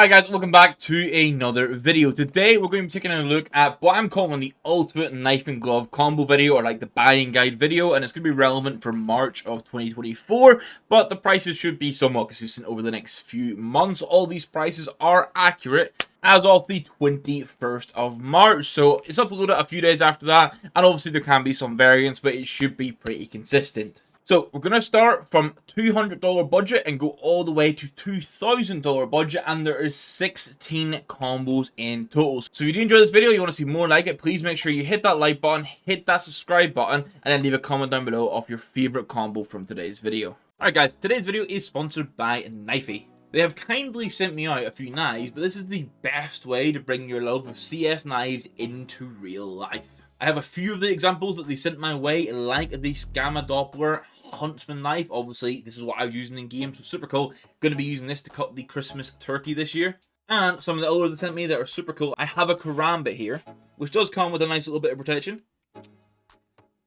Hi guys, welcome back to another video. Today we're going to be taking a look at what I'm calling the ultimate knife and glove combo video, or like the buying guide video, and it's going to be relevant for March of 2024, but the prices should be somewhat consistent over the next few months. All these prices are accurate as of the 21st of March, so it's uploaded a few days after that, and obviously there can be some variance, but it should be pretty consistent. So we're going to start from $200 budget and go all the way to $2,000 budget, and there is 16 combos in total. So if you do enjoy this video, you want to see more like it, please make sure you hit that like button, hit that subscribe button, and then leave a comment down below of your favorite combo from today's video. Alright guys, today's video is sponsored by Knifey. They have kindly sent me out a few knives, but this is the best way to bring your love of CS knives into real life. I have a few of the examples that they sent my way, like the Gamma Doppler Huntsman knife. Obviously, this is what I was using in games, so super cool. Going to be using this to cut the Christmas turkey this year. And some of the others they sent me that are super cool. I have a karambit here, which does come with a nice little bit of protection.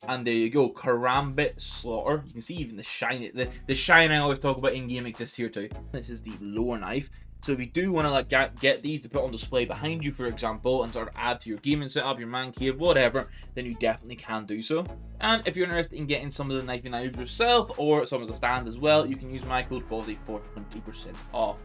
And there you go, karambit slaughter. You can see even the shine. The shine I always talk about in game exists here too. This is the lower knife. So if you do want to like get these to put on display behind you, for example, and sort of add to your gaming setup, your man cave, whatever, then you definitely can do so. And if you're interested in getting some of the knifey knives yourself, or some as a stand as well, you can use my code FOZZY for 20% off.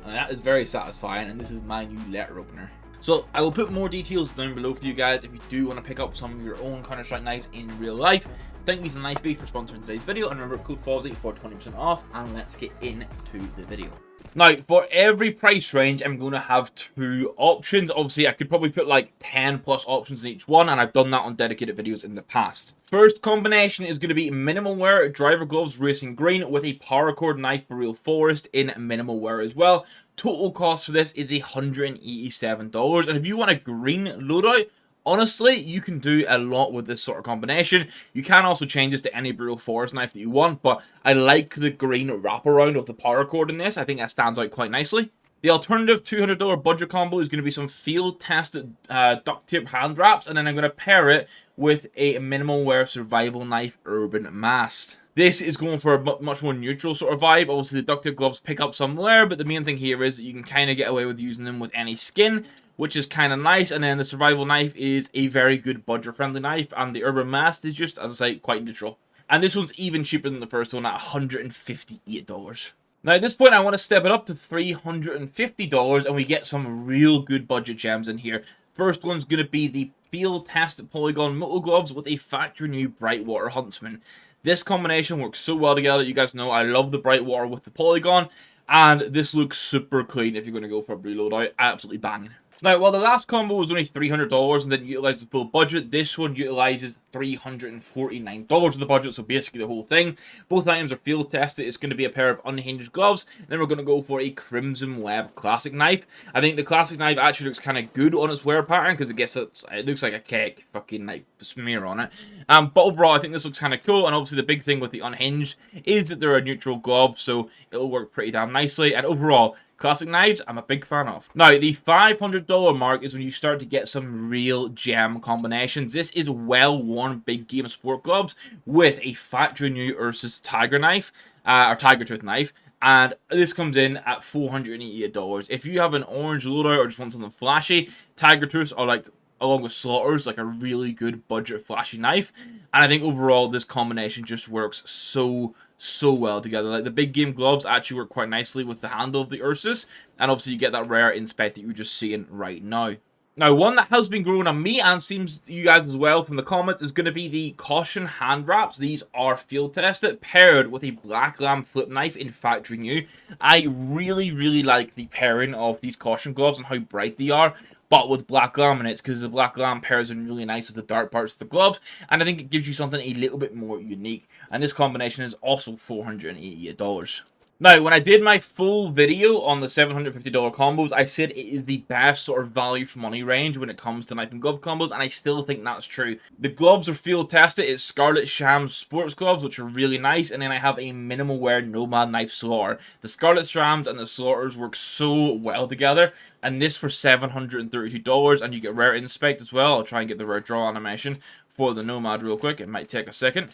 And that is very satisfying, and this is my new letter opener. So I will put more details down below for you guys if you do want to pick up some of your own Counter-Strike knives in real life. Thank you to Knifey for sponsoring today's video, and remember code FOZZY for 20% off, and let's get into the video. Now, for every price range, I'm going to have two options. Obviously, I could probably put like 10 plus options in each one, and I've done that on dedicated videos in the past. First combination is going to be minimal wear driver gloves racing green with a paracord knife boreal forest in minimal wear as well. Total cost for this is $187, and if you want a green loadout, honestly, you can do a lot with this sort of combination. You can also change this to any boreal forest knife that you want, but I like the green wraparound of the paracord in this. I think that stands out quite nicely. The alternative $200 budget combo is going to be some field-tested duct tape hand wraps, and then I'm going to pair it with a minimal wear survival knife urban mast. This is going for a much more neutral sort of vibe. Obviously, the duct tape gloves pick up some wear, but the main thing here is that you can kind of get away with using them with any skin, which is kind of nice. And then the survival knife is a very good budget-friendly knife, and the urban mast is just, as I say, quite neutral. And this one's even cheaper than the first one at $158. Now, at this point, I want to step it up to $350, and we get some real good budget gems in here. First one's going to be the field-tested polygon moto gloves with a factory new Brightwater Huntsman. This combination works so well together. You guys know I love the Brightwater with the polygon, and this looks super clean if you're going to go for a blue loadout. Absolutely banging. Now, while the last combo was only $300 and didn't utilize the full budget, this one utilizes $349 of the budget, so basically the whole thing. Both items are field tested. It's going to be a pair of unhinged gloves, and then we're going to go for a Crimson Web classic knife. I think the classic knife actually looks kind of good on its wear pattern because it looks like a cake fucking like smear on it. But overall, I think this looks kind of cool, and obviously the big thing with the unhinged is that they're a neutral glove, so it'll work pretty damn nicely. And overall, classic knives, I'm a big fan of. Now, the $500 mark is when you start to get some real gem combinations. This is well-worn big game sport gloves with a factory new Ursus Tiger knife, or Tiger Tooth knife, and this comes in at $488. If you have an orange loadout or just want something flashy, Tiger Tooths are like, along with Slaughters, like a really good budget flashy knife. And I think overall this combination just works so well together. Like the big game gloves actually work quite nicely with the handle of the Ursus, and obviously you get that rare inspect that you're just seeing right now. Now, one that has been growing on me, and seems to you guys as well from the comments, is going to be the Caution hand wraps. These are field tested, paired with a Black Lamb flip knife in factory new. I really like the pairing of these Caution gloves and how bright they are, but with Black Lamb in it, because the Black Lamb pairs in really nice with the dark parts of the gloves, and I think it gives you something a little bit more unique. And this combination is also $488. Now, when I did my full video on the $750 combos, I said it is the best sort of value for money range when it comes to knife and glove combos, and I still think that's true. The gloves are field tested. It's Scarlet Shams sports gloves, which are really nice, and then I have a minimal wear Nomad knife slaughter. The Scarlet Shams and the slaughters work so well together, and this for $732, and you get rare inspect as well. I'll try and get the rare draw animation for the Nomad real quick. It might take a second.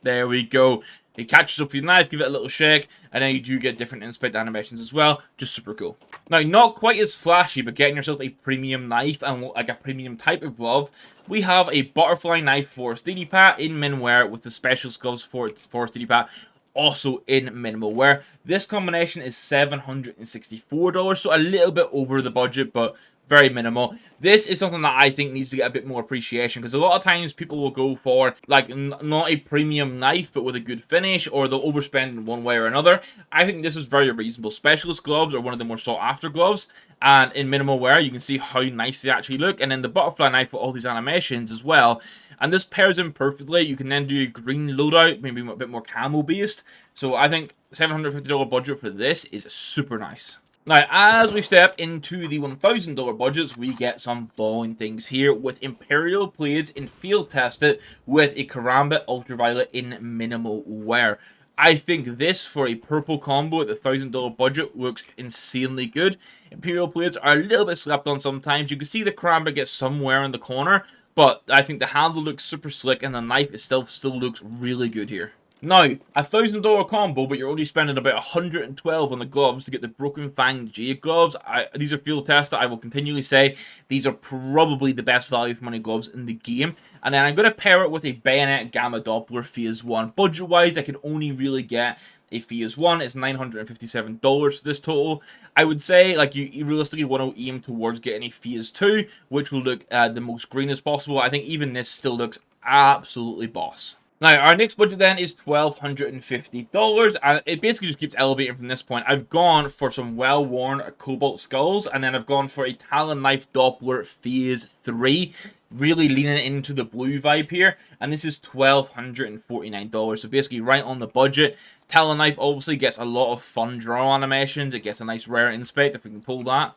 There we go. You catch yourself with your knife, give it a little shake, and then you do get different inspect animations as well. Just super cool. Now, not quite as flashy, but getting yourself a premium knife and like a premium type of glove, we have a butterfly knife for Steady Pat in min wear with the specialist gloves for Steady Pat, also in minimal wear. This combination is $764, so a little bit over the budget, but very minimal. This is something that I think needs to get a bit more appreciation, because a lot of times people will go for like not a premium knife but with a good finish, or they'll overspend in one way or another. I think this is very reasonable. Specialist gloves are one of the more sought after gloves, and in minimal wear you can see how nice they actually look, and then the butterfly knife with all these animations as well. And this pairs in perfectly. You can then do a green loadout, maybe a bit more camo based. So I think $750 budget for this is super nice. Now, as we step into the $1,000 budgets, we get some balling things here with Imperial Blades in field tested with a Karambit Ultraviolet in minimal wear. I think this for a purple combo at the $1,000 budget looks insanely good. Imperial Blades are a little bit slept on sometimes. You can see the Karambit get somewhere in the corner, but I think the handle looks super slick and the knife itself still looks really good here. Now, a $1,000 combo, but you're only spending about $112 on the gloves to get the Broken Fang Jade gloves. These are field tested. I will continually say these are probably the best value for money gloves in the game. And then I'm going to pair it with a Bayonet Gamma Doppler Phase 1. Budget-wise, I can only really get a Phase 1. It's $957 for this total. I would say, like, you realistically want to aim towards getting a Phase 2, which will look the most green as possible. I think even this still looks absolutely boss. Now, our next budget then is $1,250, and it basically just keeps elevating from this point. I've gone for some well-worn Cobalt Skulls, and then I've gone for a Talon Knife Doppler Phase 3, really leaning into the blue vibe here, and this is $1,249, so basically right on the budget. Talon Knife obviously gets a lot of fun draw animations. It gets a nice rare inspect, if we can pull that.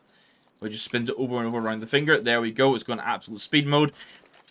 We just spins it over and over around the finger. There we go, it's going to absolute speed mode.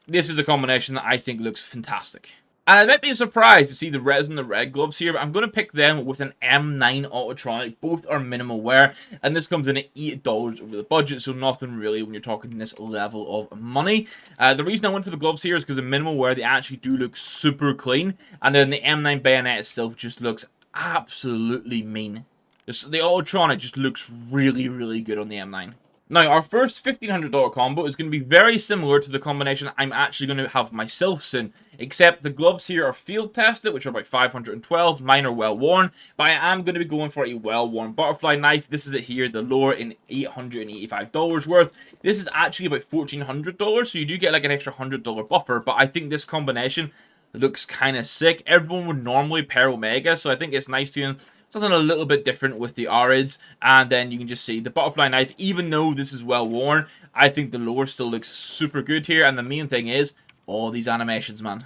This is a combination that I think looks fantastic. And I might be surprised to see the res and the red gloves here, but I'm going to pick them with an M9 Autotronic. Both are minimal wear, and this comes in at $8 over the budget, so nothing really when you're talking this level of money. The reason I went for the gloves here is because in minimal wear, they actually do look super clean, and then the M9 bayonet itself just looks absolutely mean. The Autotronic just looks really, really good on the M9. Now, our first $1,500 combo is going to be very similar to the combination I'm actually going to have myself soon, except the gloves here are field tested, which are about $512. Mine are well worn, but I am going to be going for a well worn butterfly knife. This is it here, the lower in $885 worth. This is actually about $1,400, so you do get like an extra $100 buffer, but I think this combination looks kind of sick. Everyone would normally pair Omega, so I think it's nice doing something a little bit different with the Arids. And then you can just see the butterfly knife, even though this is well worn, I think the lower still looks super good here. And the main thing is all these animations, man.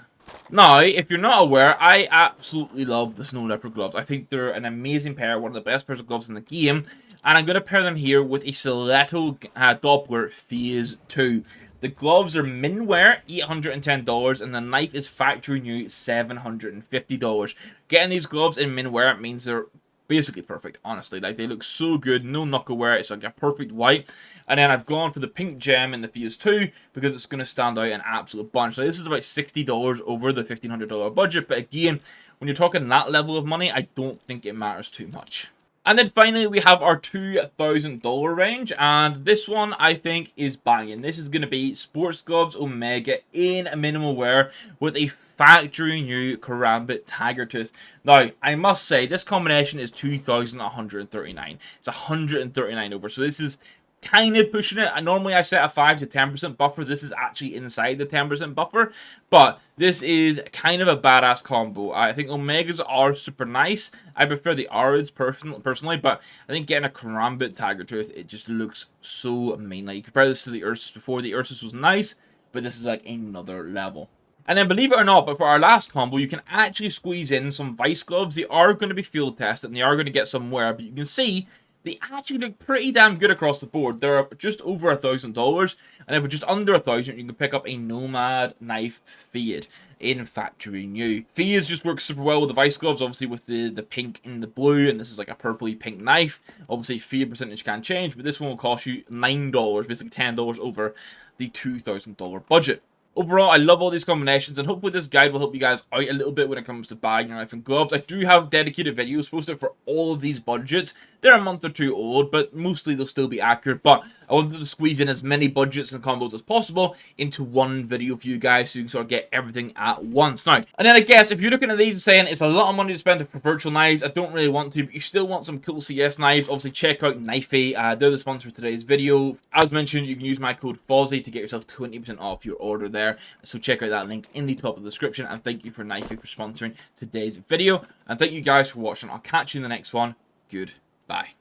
Now, if you're not aware, I absolutely love the Snow Leopard gloves. I think they're an amazing pair, one of the best pairs of gloves in the game. And I'm going to pair them here with a Stiletto Doppler Phase 2. The gloves are min wear, $810, and the knife is factory new, $750. Getting these gloves in min wear means they're basically perfect, honestly. Like, they look so good, no knuckle wear, it's like a perfect white. And then I've gone for the pink gem in the Phase 2 because it's going to stand out an absolute bunch. So this is about $60 over the $1,500 budget, but again, when you're talking that level of money, I don't think it matters too much. And then finally, we have our $2,000 range, and this one I think is banging. This is going to be Sports Gloves Omega in minimal wear with a factory new Karambit Tiger Tooth. Now, I must say, this combination is $2,139. It's $139 over, so this is kind of pushing it. Normally I set a 5 to 10% buffer. This is actually inside the 10% buffer, but this is kind of a badass combo. I think Omegas are super nice. I prefer the Arids personally, but I think getting a Karambit Tiger Tooth, it just looks so mean. Like, you compare this to the Ursus before. The Ursus was nice, but this is like another level. And then, believe it or not, but for our last combo, you can actually squeeze in some Vice Gloves. They are going to be field tested, and they are going to get some wear, but you can see they actually look pretty damn good across the board. They're just over $1,000, and if we're just under $1,000, you can pick up a Nomad Knife Fade in factory new. Fades just works super well with the Vice Gloves, obviously with the pink and the blue, and this is like a purpley pink knife. Obviously, fade percentage can change, but this one will cost you $9, basically $10 over the $2,000 budget. overall, I love all these combinations, and hopefully this guide will help you guys out a little bit when it comes to buying your knife and gloves. I do have dedicated videos posted for all of these budgets. They're a month or two old, but mostly they'll still be accurate. But I wanted to squeeze in as many budgets and combos as possible into one video for you guys, so you can sort of get everything at once. Now, and then I guess if you're looking at these and saying it's a lot of money to spend for virtual knives, I don't really want to, but you still want some cool CS knives, obviously check out Knifey. They're the sponsor of today's video. As mentioned, you can use my code FOZZY to get yourself 20% off your order there. So check out that link in the top of the description. And thank you for Knifey for sponsoring today's video. And thank you guys for watching. I'll catch you in the next one. Goodbye.